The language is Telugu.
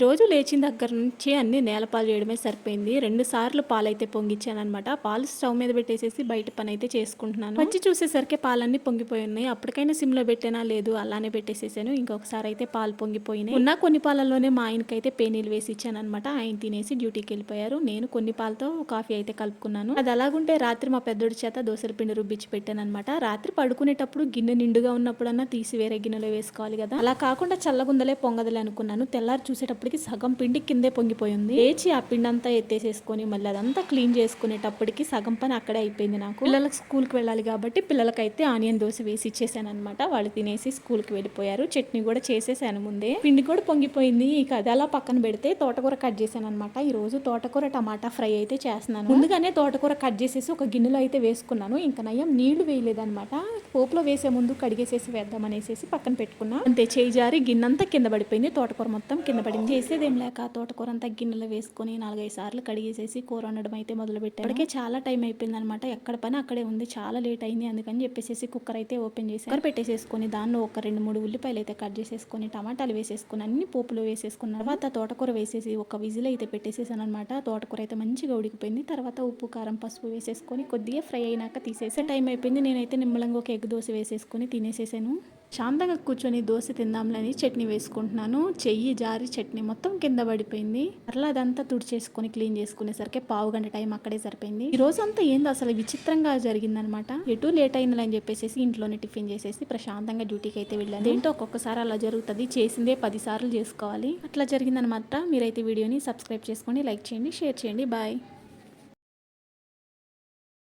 రోజు లేచిన దగ్గర నుంచి అన్ని నేలపాలు చేయడమే సరిపోయింది. 2 సార్లు పాలైతే పొంగిచ్చాననమాట. పాలు స్టవ్ మీద పెట్టేసేసి బయట పని అయితే చేసుకుంటున్నాను. వచ్చి చూసేసరికి పాలన్నీ పొంగిపోయి ఉన్నాయి. అప్పటికైనా సిమ్లో పెట్టేనా లేదు అలానే పెట్టేసేసాను. ఇంకొకసారి అయితే పాలు పొంగిపోయినాయి. ఉన్న కొన్ని పాలల్లోనే మా ఆయనకైతే పేనీలు వేసి ఇచ్చానమాట. ఆయన తినేసి డ్యూటీకి వెళ్ళిపోయారు. నేను కొన్ని పాలతో కాఫీ అయితే కలుపుకున్నాను. అది అలాగుంటే రాత్రి మా పెద్దోడి చేత దోశల పిండి రుబ్బిచ్చి పెట్టానమాట. రాత్రి పడుకునేటప్పుడు గిన్నె నిండుగా ఉన్నప్పుడన్నా తీసి వేరే గిన్నెలో వేసుకోవాలి కదా. అలా కాకుండా చల్లగుందలే పొంగదలే అనుకున్నాను. తెల్లారి చూసేటప్పుడు సగం పిండి కిందే పొంగిపోయింది. లేచి ఆ పిండి అంతా ఎత్తేసేసుకొని మళ్ళీ అదంతా క్లీన్ చేసుకునేటప్పటికి సగం పని అక్కడే అయిపోయింది నాకు. పిల్లలకు స్కూల్కి వెళ్ళాలి కాబట్టి పిల్లలకైతే ఆనియన్ దోశ వేసి ఇచ్చేసాను అనమాట. వాళ్ళు తినేసి స్కూల్కి వెళ్ళిపోయారు. చట్నీ కూడా చేసేసాను ముందే. పిండి కూడా పొంగిపోయింది. ఇక అది అలా పక్కన పెడితే తోటకూర కట్ చేశాను అనమాట. ఈ రోజు తోటకూర టమాటా ఫ్రై అయితే చేస్తున్నాను. ముందుగానే తోటకూర కట్ చేసేసి ఒక గిన్నెలో అయితే వేసుకున్నాను. ఇంకా నయం నీళ్లు వేయలేదనమాట. పోపులో వేసే ముందు కడిగేసేసి వేద్దామనేసి పక్కన పెట్టుకున్నా. అంతే చేయి జారి గిన్నెంతా కింద పడిపోయింది. తోటకూర మొత్తం కింద పడింది. చేసేదేం లేక తోటకూర అంతా గిన్నెలో వేసుకొని 4-5 సార్లు కడిగేసేసి కూర వండడం అయితే మొదలు పెట్టాను. ఇప్పటికే చాలా టైం అయిపోయింది అనమాట. ఎక్కడ పని అక్కడే ఉంది. చాలా లేట్ అయింది. అందుకని చెప్పేసి కుక్కర్ అయితే ఓపెన్ చేసి కుక్కర్ పెట్టేసేసుకొని దానిలో ఒక 2-3 ఉల్లిపాయలు అయితే కట్ చేసేసుకొని టమాటాలు వేసేసుకొని అన్ని పోపులో వేసేసుకున్న తర్వాత తోటకూర వేసేసి ఒక విజిల్ అయితే పెట్టేసేసాను అనమాట. తోటకూర అయితే మంచిగా ఉడికిపోయింది. తర్వాత ఉప్పు కారం పసుపు వేసేసుకొని కొద్దిగా ఫ్రై అయినాక తీసేసే టైం అయిపోయింది. నేనైతే నిమ్మలంగా ఒక ఎగ్ దోశ వేసేసుకొని తినేసేసాను. శాంతంగా కూర్చొని దోశ తిందాంలని చట్నీ వేసుకుంటున్నాను. చెయ్యి జారి చట్నీ మొత్తం కింద పడిపోయింది. అట్లా అదంతా తుడిచేసుకొని క్లీన్ చేసుకునేసరికి పావు గంట టైం అక్కడే సరిపోయింది. ఈ రోజు అంతా ఏందో అసలు విచిత్రంగా జరిగిందనమాట. ఎటు లేట్ అయిందని చెప్పేసి ఇంట్లోనే టిఫిన్ చేసేసి ప్రశాంతంగా డ్యూటీకి అయితే వెళ్ళాను. ఏంటో ఒక్కొక్కసారి అలా జరుగుతుంది. చేసిందే 10 సార్లు చేసుకోవాలి. అట్లా జరిగిందనమాట. మీరైతే వీడియోని సబ్స్క్రైబ్ చేసుకోండి, లైక్ చేయండి, షేర్ చేయండి. బాయ్.